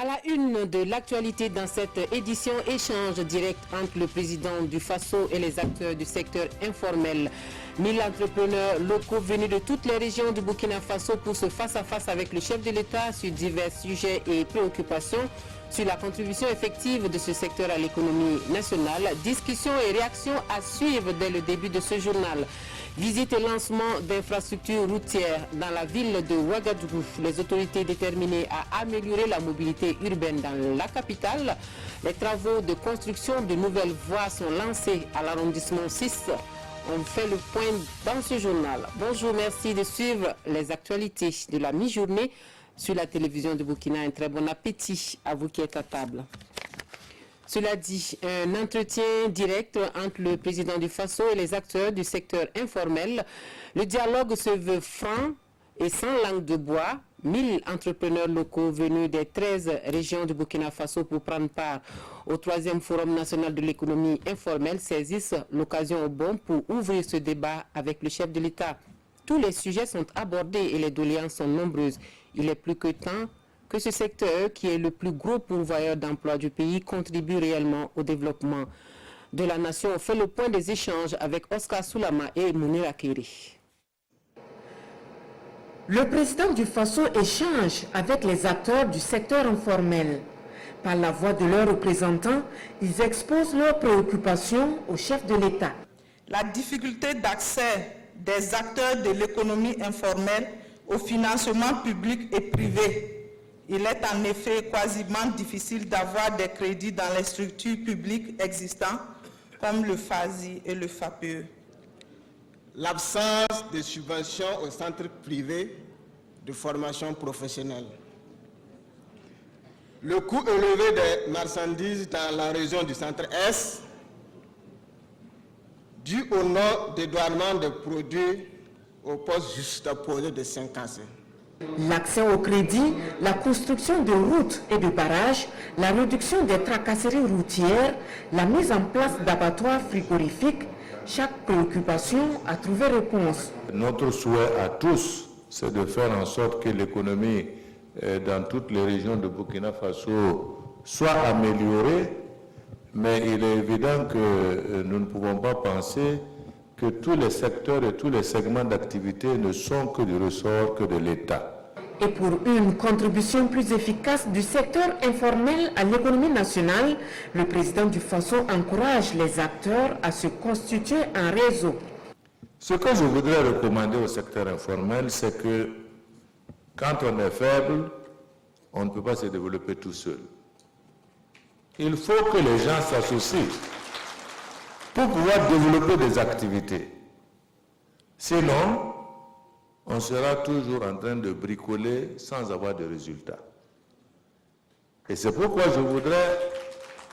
À la une de l'actualité dans cette édition, échange direct entre le président du Faso et les acteurs du secteur informel. 1000 entrepreneurs locaux venus de toutes les régions du Burkina Faso pour ce face-à-face avec le chef de l'État sur divers sujets et préoccupations sur la contribution effective de ce secteur à l'économie nationale. Discussions et réactions à suivre dès le début de ce journal. Visite et lancement d'infrastructures routières dans la ville de Ouagadougou. Les autorités déterminées à améliorer la mobilité urbaine dans la capitale. Les travaux de construction de nouvelles voies sont lancés à l'arrondissement 6. On fait le point dans ce journal. Bonjour, merci de suivre les actualités de la mi-journée sur la télévision de Burkina. Un très bon appétit à vous qui êtes à table. Cela dit, un entretien direct entre le président du Faso et les acteurs du secteur informel. Le dialogue se veut franc et sans langue de bois. 1000 entrepreneurs locaux venus des 13 régions du Burkina Faso pour prendre part au 3e Forum national de l'économie informelle saisissent l'occasion au bon pour ouvrir ce débat avec le chef de l'État. Tous les sujets sont abordés et les doléances sont nombreuses. Il est plus que temps que ce secteur, qui est le plus gros pourvoyeur d'emplois du pays, contribue réellement au développement de la nation. On fait le point des échanges avec Oscar Soulama et Mounir Akiri. Le président du Faso échange avec les acteurs du secteur informel. Par la voix de leurs représentants, ils exposent leurs préoccupations au chef de l'État. La difficulté d'accès des acteurs de l'économie informelle au financement public et privé. Il est en effet quasiment difficile d'avoir des crédits dans les structures publiques existantes comme le FASI et le FAPE. L'absence de subventions aux centres privés de formation professionnelle. Le coût élevé des marchandises dans la région du centre-Est, dû au non-dédouanement des produits au poste juxtaposé de 5 ans. L'accès au crédit, la construction de routes et de barrages, la réduction des tracasseries routières, la mise en place d'abattoirs frigorifiques, chaque préoccupation a trouvé réponse. Notre souhait à tous, c'est de faire en sorte que l'économie dans toutes les régions de Burkina Faso soit améliorée, mais il est évident que nous ne pouvons pas penser que tous les secteurs et tous les segments d'activité ne sont que du ressort que de l'État. Et pour une contribution plus efficace du secteur informel à l'économie nationale, le président du Faso encourage les acteurs à se constituer en réseau. Ce que je voudrais recommander au secteur informel, c'est que quand on est faible, on ne peut pas se développer tout seul. Il faut que les gens s'associent pour pouvoir développer des activités. Sinon, on sera toujours en train de bricoler sans avoir de résultats. Et c'est pourquoi je voudrais,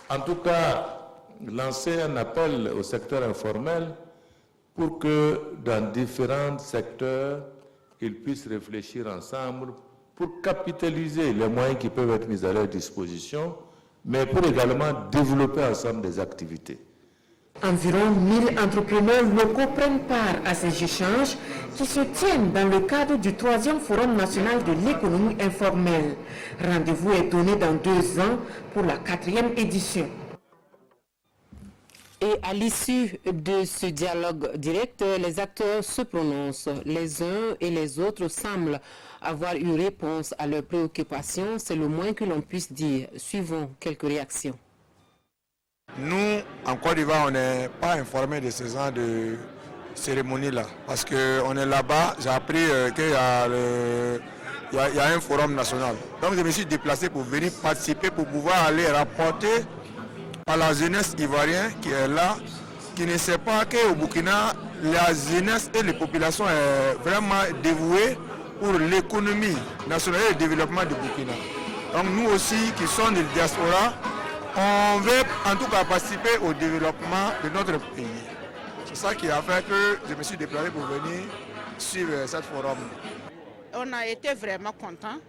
en tout cas, lancer un appel au secteur informel pour que dans différents secteurs, ils puissent réfléchir ensemble pour capitaliser les moyens qui peuvent être mis à leur disposition, mais pour également développer ensemble des activités. Environ 1000 entrepreneurs locaux prennent part à ces échanges qui se tiennent dans le cadre du 3e Forum national de l'économie informelle. Rendez-vous est donné dans 2 ans pour la 4e édition. Et à l'issue de ce dialogue direct, les acteurs se prononcent. Les uns et les autres semblent avoir eu réponse à leurs préoccupations. C'est le moins que l'on puisse dire. Suivons quelques réactions. Nous, en Côte d'Ivoire, on n'est pas informés de ce genre de cérémonie-là. Parce qu'on est là-bas, j'ai appris qu'il y a un forum national. Donc je me suis déplacé pour venir participer, pour pouvoir aller rapporter à la jeunesse ivoirienne qui est là, qui ne sait pas qu'au Burkina, la jeunesse et les populations sont vraiment dévouées pour l'économie nationale et le développement du Burkina. Donc nous aussi, qui sommes de diaspora, on veut en tout cas participer au développement de notre pays. C'est ça qui a fait que je me suis déplacé pour venir suivre cette forum. On a été vraiment contents.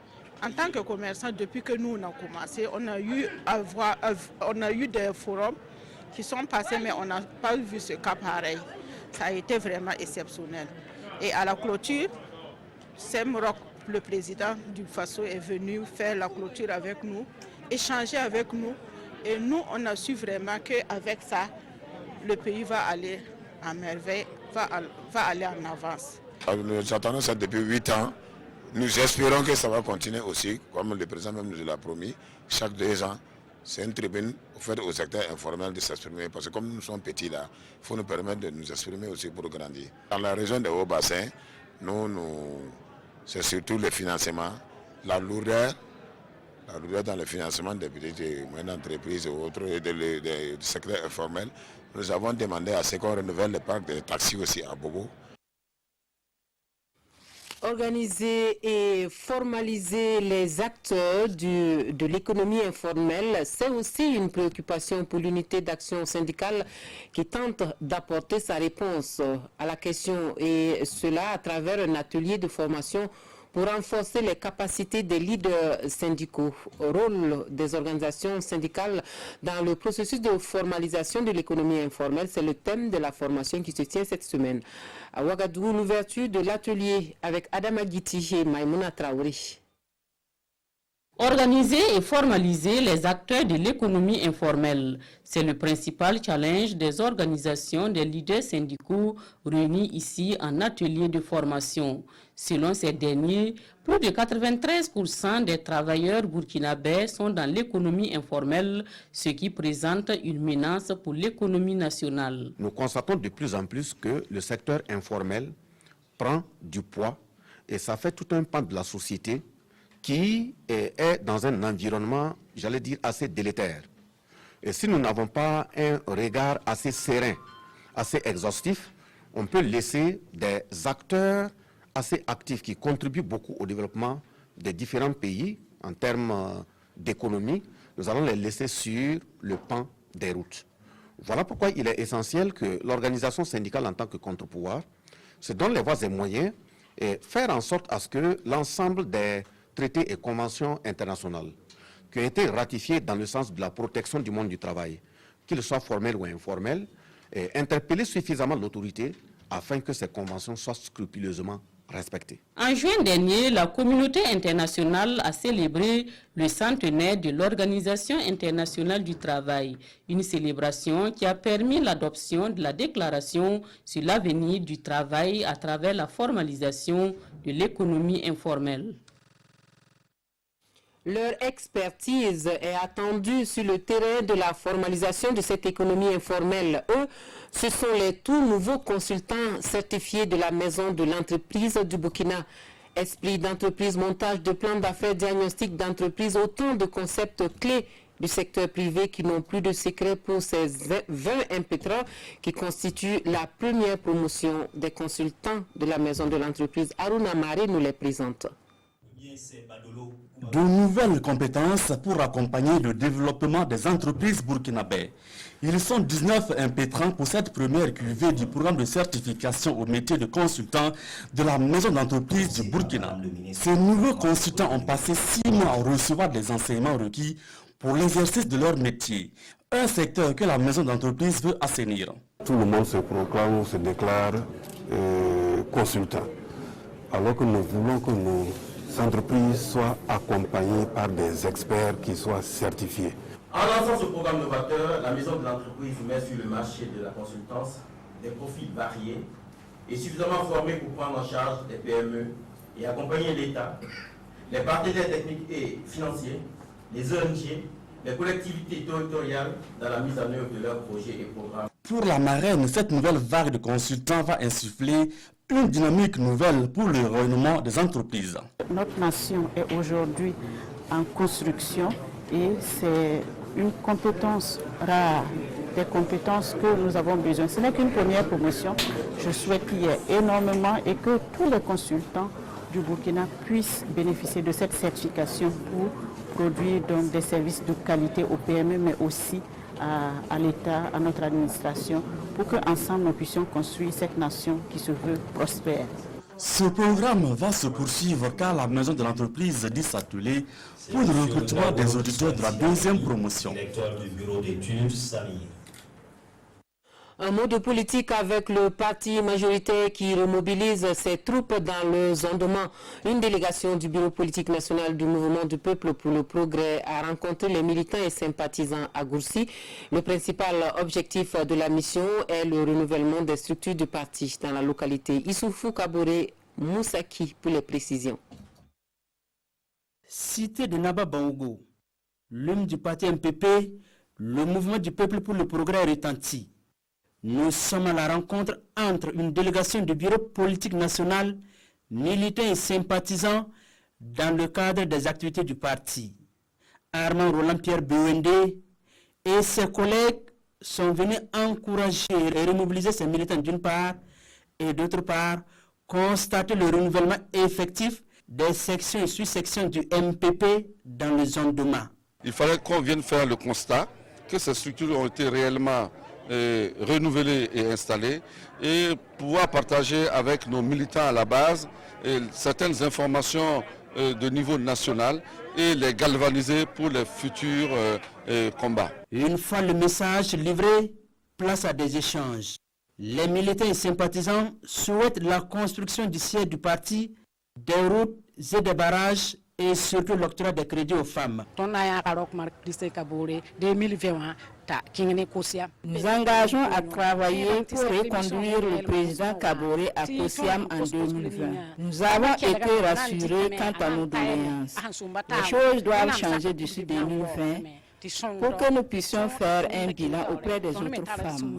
En tant que commerçant, depuis que nous on a commencé, on a eu des forums qui sont passés, mais on n'a pas vu ce cas pareil. Ça a été vraiment exceptionnel. Et à la clôture, Semrok, le président du Faso, est venu faire la clôture avec nous. échangé avec nous. Et nous, on a su vraiment qu'avec ça, le pays va aller à merveille, va aller en avance. Nous attendons ça depuis 8 ans. Nous espérons que ça va continuer aussi, comme le président même nous l'a promis. Chaque 2 ans, c'est une tribune offerte au secteur informel de s'exprimer. Parce que comme nous sommes petits là, il faut nous permettre de nous exprimer aussi pour grandir. Dans la région des Hauts-Bassins, c'est surtout le financement, la lourdeur dans le financement des petites et moyennes entreprises et autres, et du secteur informel. Nous avons demandé à ce qu'on renouvelle le parc de taxis aussi à Bobo. Organiser et formaliser les acteurs de l'économie informelle, c'est aussi une préoccupation pour l'unité d'action syndicale qui tente d'apporter sa réponse à la question, et cela à travers un atelier de formation pour renforcer les capacités des leaders syndicaux. Rôle des organisations syndicales dans le processus de formalisation de l'économie informelle, c'est le thème de la formation qui se tient cette semaine. À Ouagadougou, l'ouverture de l'atelier avec Adam Aguiti et Maïmouna Traoré. Organiser et formaliser les acteurs de l'économie informelle, c'est le principal challenge des organisations des leaders syndicaux réunis ici en atelier de formation. Selon ces derniers, plus de 93% des travailleurs burkinabés sont dans l'économie informelle, ce qui présente une menace pour l'économie nationale. Nous constatons de plus en plus que le secteur informel prend du poids et ça fait tout un pan de la société qui est dans un environnement, j'allais dire, assez délétère. Et si nous n'avons pas un regard assez serein, assez exhaustif, on peut laisser des acteurs assez actifs qui contribuent beaucoup au développement des différents pays en termes d'économie, nous allons les laisser sur le pan des routes. Voilà pourquoi il est essentiel que l'organisation syndicale en tant que contre-pouvoir se donne les voies et moyens et faire en sorte à ce que l'ensemble des traités et conventions internationales qui ont été ratifiés dans le sens de la protection du monde du travail, qu'ils soient formels ou informels, et interpeller suffisamment l'autorité afin que ces conventions soient scrupuleusement respectées. En juin dernier, la communauté internationale a célébré le centenaire de l'Organisation internationale du travail, une célébration qui a permis l'adoption de la déclaration sur l'avenir du travail à travers la formalisation de l'économie informelle. Leur expertise est attendue sur le terrain de la formalisation de cette économie informelle. Eux, ce sont les tout nouveaux consultants certifiés de la Maison de l'entreprise du Burkina. Esprit d'entreprise, montage de plans d'affaires, diagnostic d'entreprise, autant de concepts clés du secteur privé qui n'ont plus de secret pour ces 20 impétrants qui constituent la première promotion des consultants de la Maison de l'entreprise. Aruna Mari nous les présente. De nouvelles compétences pour accompagner le développement des entreprises burkinabées. Ils sont 19 impétrants pour cette première cuvée du programme de certification au métier de consultant de la maison d'entreprise du Burkina. Ces nouveaux consultants ont passé 6 mois à recevoir des enseignements requis pour l'exercice de leur métier, un secteur que la maison d'entreprise veut assainir. Tout le monde se proclame ou se déclare consultant, alors que nous voulons que nos entreprises soient accompagnées par des experts qui soient certifiés. En lançant ce programme novateur, la maison de l'entreprise met sur le marché de la consultance des profils variés et suffisamment formés pour prendre en charge des PME et accompagner l'État, les partenaires techniques et financiers, les ONG, les collectivités territoriales dans la mise en œuvre de leurs projets et programmes. Pour la marraine, cette nouvelle vague de consultants va insuffler une dynamique nouvelle pour le rayonnement des entreprises. Notre nation est aujourd'hui en construction et c'est une compétence rare, des compétences que nous avons besoin. Ce n'est qu'une première promotion. Je souhaite qu'il y ait énormément et que tous les consultants du Burkina puissent bénéficier de cette certification pour produire donc des services de qualité aux PME, mais aussi à l'État, à notre administration, pour qu'ensemble nous puissions construire cette nation qui se veut prospère. Ce programme va se poursuivre car la maison de l'entreprise dit s'atteler pour le recrutement des auditeurs de la deuxième promotion. Un mot de politique avec le parti majoritaire qui remobilise ses troupes dans le Zondoma. Une délégation du bureau politique national du mouvement du peuple pour le progrès a rencontré les militants et sympathisants à Goursi. Le principal objectif de la mission est le renouvellement des structures du parti dans la localité. Issoufou Kabore Moussaki pour les précisions. Cité de Naba Bango, l'homme du parti MPP, le mouvement du peuple pour le progrès retentit. Nous sommes à la rencontre entre une délégation du bureau politique national, militants et sympathisants dans le cadre des activités du parti. Armand Roland-Pierre Bewende et ses collègues sont venus encourager et remobiliser ces militants d'une part et d'autre part constater le renouvellement effectif des sections et sous-sections du MPP dans les zones de Ma. Il fallait qu'on vienne faire le constat que ces structures ont été réellement renouvelées et installées et pouvoir partager avec nos militants à la base certaines informations de niveau national et les galvaniser pour les futurs combats. Une fois le message livré, place à des échanges. Les militants et sympathisants souhaitent la construction du siège du parti, des routes et des barrages et surtout l'octroi des crédits aux femmes. Nous engageons à travailler pour reconduire le président Kabore à Kosiam en 2020. Nous avons été rassurés quant à nos doléances. Les choses doivent changer d'ici 2020 pour que nous puissions faire un bilan auprès des autres femmes.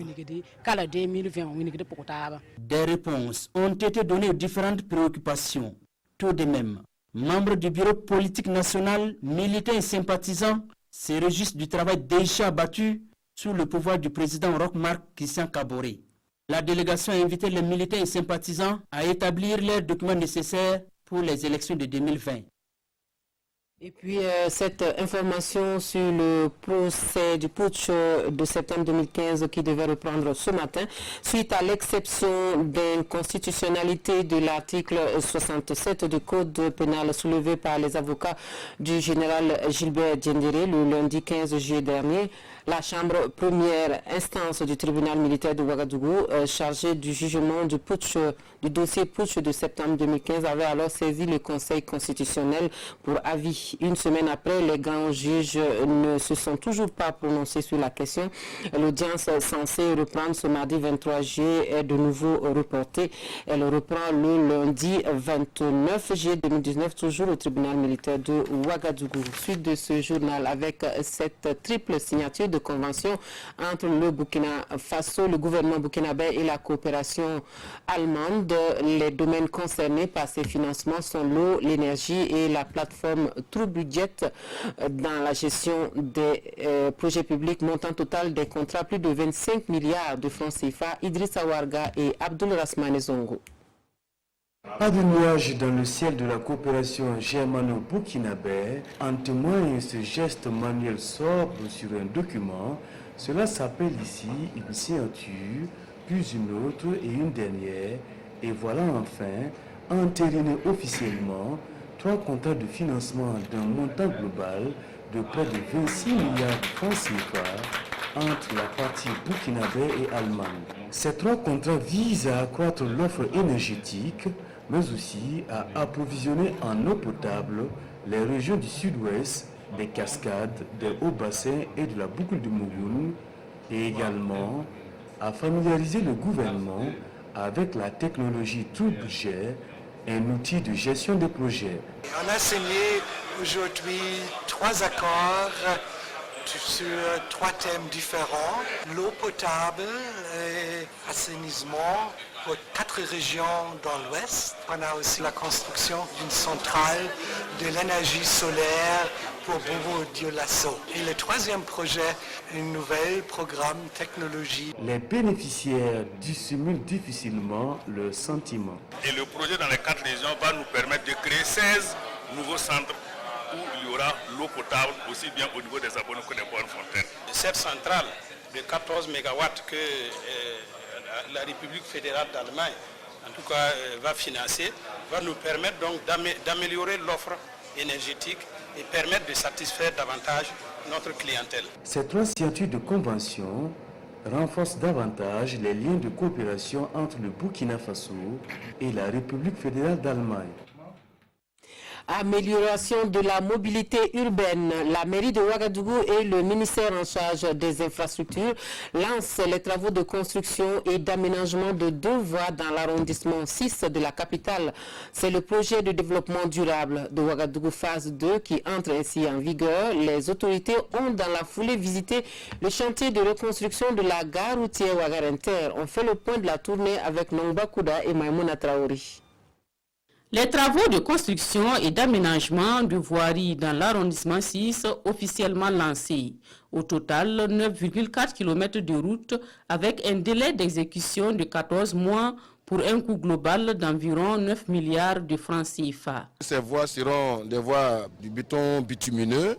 Des réponses ont été données aux différentes préoccupations. Tout de même, membres du bureau politique national, militants et sympathisants se réjouissent du travail déjà abattu sous le pouvoir du président Roch-Marc Christian Kabore. La délégation a invité les militants et sympathisants à établir les documents nécessaires pour les élections de 2020. Et puis cette information sur le procès du putsch de septembre 2015 qui devait reprendre ce matin suite à l'exception d'inconstitutionnalité de l'article 67 du code pénal soulevé par les avocats du général Gilbert Diendéré le lundi 15 juillet dernier. La chambre première instance du tribunal militaire de Ouagadougou chargée du jugement du dossier putsch de septembre 2015 avait alors saisi le Conseil constitutionnel pour avis. Une semaine après, les grands juges ne se sont toujours pas prononcés sur la question. L'audience censée reprendre ce mardi 23 juillet est de nouveau reportée. Elle reprend le lundi 29 juillet 2019, toujours au tribunal militaire de Ouagadougou. Suite de ce journal avec cette triple signature de convention entre le Burkina Faso, le gouvernement burkinabé et la coopération allemande. Les domaines concernés par ces financements sont l'eau, l'énergie et la plateforme True Budget dans la gestion des projets publics, montant total des contrats plus de 25 milliards de francs CFA. Idrissa Ouarga et Abdoul Rasmane Zongo. Pas de nuages dans le ciel de la coopération germano-burkinabé, en témoigne ce geste manuel sobre sur un document. Cela s'appelle ici une signature, puis une autre et une dernière. Et voilà enfin entériné officiellement 3 contrats de financement d'un montant global de près de 26 milliards de francs CFA entre la partie burkinabé et allemande. Ces 3 contrats visent à accroître l'offre énergétique, mais aussi à approvisionner en eau potable les régions du sud-ouest, des cascades, des hauts bassins et de la boucle de Mougoun, et également à familiariser le gouvernement avec la technologie True Budget, un outil de gestion des projets. On a signé aujourd'hui 3 accords sur 3 thèmes différents, l'eau potable et assainissement pour 4 régions dans l'ouest. On a aussi la construction d'une centrale de l'énergie solaire pour Bobo Dioulasso. Et le 3e projet, un nouvel programme technologie. Les bénéficiaires dissimulent difficilement leur sentiment. Et le projet dans les 4 régions va nous permettre de créer 16 nouveaux centres où il y aura l'eau potable aussi bien au niveau des abonnés que des bonnes fontaines. Cette centrale de 14 MW que la République fédérale d'Allemagne, en tout cas, va financer, va nous permettre donc d'améliorer l'offre énergétique et permettre de satisfaire davantage notre clientèle. Ces 3 signatures de convention renforce davantage les liens de coopération entre le Burkina Faso et la République fédérale d'Allemagne. Amélioration de la mobilité urbaine. La mairie de Ouagadougou et le ministère en charge des infrastructures lancent les travaux de construction et d'aménagement de 2 voies dans l'arrondissement 6 de la capitale. C'est le projet de développement durable de Ouagadougou phase 2 qui entre ainsi en vigueur. Les autorités ont dans la foulée visité le chantier de reconstruction de la gare routière Ouagar-Inter. On fait le point de la tournée avec Nongba Kouda et Maïmouna Traori. Les travaux de construction et d'aménagement de voiries dans l'arrondissement 6 officiellement lancés. Au total, 9,4 km de route avec un délai d'exécution de 14 mois pour un coût global d'environ 9 milliards de francs CFA. Ces voies seront des voies du béton bitumineux,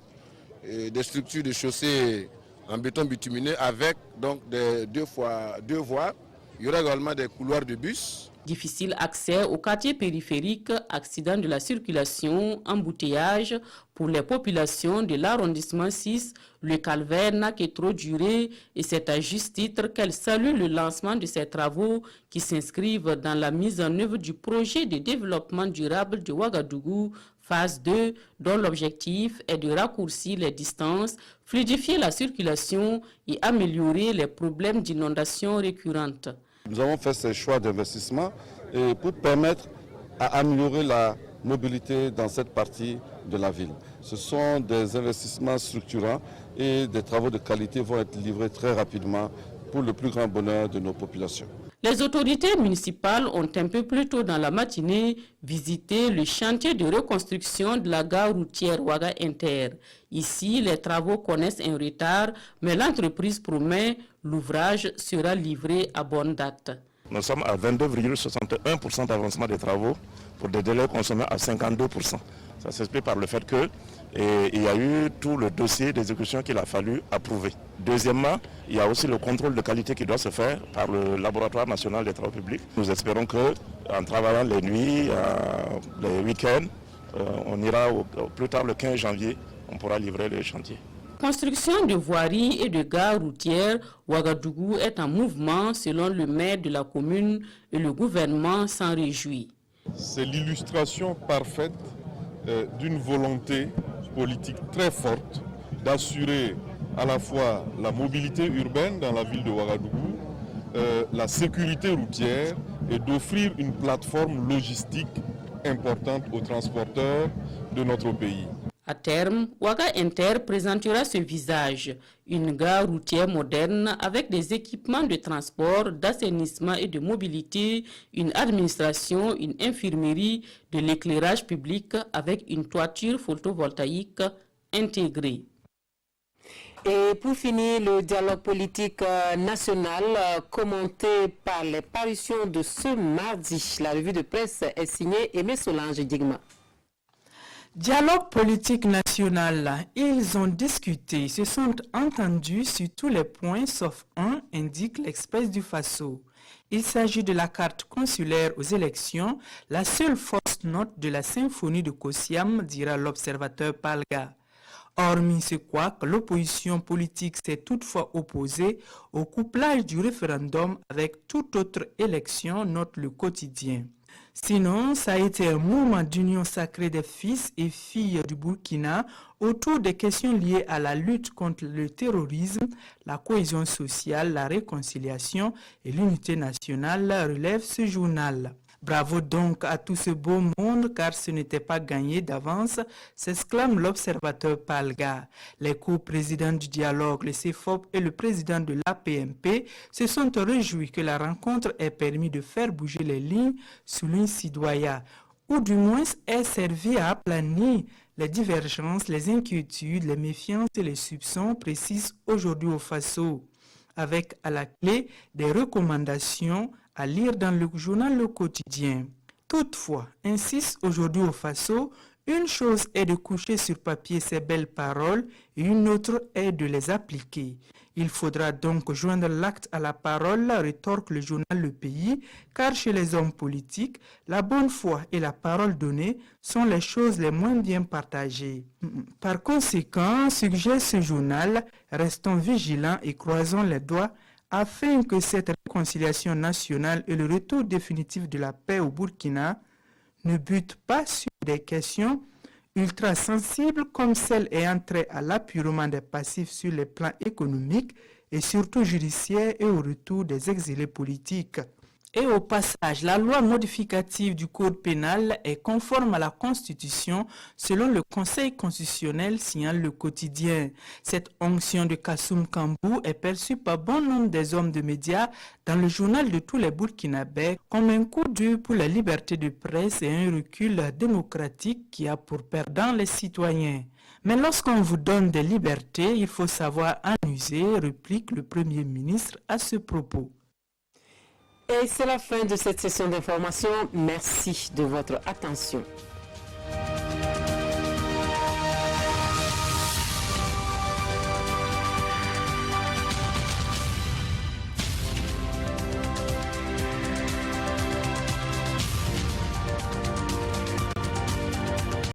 et des structures de chaussée en béton bitumineux avec donc deux voies. Il y aura également des couloirs de bus. Difficile accès au quartier périphérique, accident de la circulation, embouteillage pour les populations de l'arrondissement 6. Le calvaire n'a que trop duré et c'est à juste titre qu'elle salue le lancement de ces travaux qui s'inscrivent dans la mise en œuvre du projet de développement durable de Ouagadougou, phase 2, dont l'objectif est de raccourcir les distances, fluidifier la circulation et améliorer les problèmes d'inondation récurrentes. Nous avons fait ces choix d'investissement pour permettre à améliorer la mobilité dans cette partie de la ville. Ce sont des investissements structurants et des travaux de qualité vont être livrés très rapidement pour le plus grand bonheur de nos populations. Les autorités municipales ont un peu plus tôt dans la matinée visité le chantier de reconstruction de la gare routière Ouaga-Inter. Ici, les travaux connaissent un retard, mais l'entreprise promet l'ouvrage sera livré à bonne date. Nous sommes à 22,61% d'avancement des travaux pour des délais consommés à 52%. Ça s'explique par le fait qu'il y a eu tout le dossier d'exécution qu'il a fallu approuver. Deuxièmement, il y a aussi le contrôle de qualité qui doit se faire par le Laboratoire national des travaux publics. Nous espérons qu'en travaillant les nuits, les week-ends, on ira au plus tard le 15 janvier, on pourra livrer le chantier. Construction de voiries et de gares routières, Ouagadougou est en mouvement selon le maire de la commune et le gouvernement s'en réjouit. C'est l'illustration parfaite d'une volonté politique très forte d'assurer à la fois la mobilité urbaine dans la ville de Ouagadougou, la sécurité routière et d'offrir une plateforme logistique importante aux transporteurs de notre pays. À terme, Ouaga-Inter présentera ce visage, une gare routière moderne avec des équipements de transport, d'assainissement et de mobilité, une administration, une infirmerie, de l'éclairage public avec une toiture photovoltaïque intégrée. Et pour finir, le dialogue politique national commenté par les parutions de ce mardi. La revue de presse est signée Aimé Solange Digma. Dialogue politique national, ils ont discuté, se sont entendus sur tous les points sauf un, indique l'Express du Faso. Il s'agit de la carte consulaire aux élections, la seule fausse note de la symphonie de Kossiam, dira l'observateur Palga. Hormis ce couac, l'opposition politique s'est toutefois opposée au couplage du référendum avec toute autre élection, note le quotidien. Sinon, ça a été un mouvement d'union sacrée des fils et filles du Burkina autour des questions liées à la lutte contre le terrorisme, la cohésion sociale, la réconciliation et l'unité nationale, relève ce journal. Bravo donc à tout ce beau monde car ce n'était pas gagné d'avance, s'exclame l'observateur Palga. Les co-présidents du dialogue, le CFOP et le président de l'APMP se sont réjouis que la rencontre ait permis de faire bouger les lignes, souligne Sidoya, ou du moins ait servi à aplanir les divergences, les inquiétudes, les méfiances et les soupçons, précisent aujourd'hui au Faso, avec à la clé des recommandations à lire dans le journal Le Quotidien. Toutefois, insiste aujourd'hui au Faso, une chose est de coucher sur papier ces belles paroles et une autre est de les appliquer. Il faudra donc joindre l'acte à la parole, rétorque le journal Le Pays, car chez les hommes politiques, la bonne foi et la parole donnée sont les choses les moins bien partagées. Par conséquent, suggère ce journal, restons vigilants et croisons les doigts afin que cette réconciliation nationale et le retour définitif de la paix au Burkina ne butent pas sur des questions ultra sensibles comme celles ayant trait à l'appurement des passifs sur les plans économiques et surtout judiciaires et au retour des exilés politiques. Et au passage, la loi modificative du Code pénal est conforme à la Constitution selon le Conseil constitutionnel, signale le quotidien. Cette onction de Kassoum Kambou est perçue par bon nombre des hommes de médias dans le journal de tous les Burkinabés comme un coup dur pour la liberté de presse et un recul démocratique qui a pour perdant les citoyens. Mais lorsqu'on vous donne des libertés, il faut savoir en user, réplique le Premier ministre à ce propos. Et c'est la fin de cette session d'information. Merci de votre attention.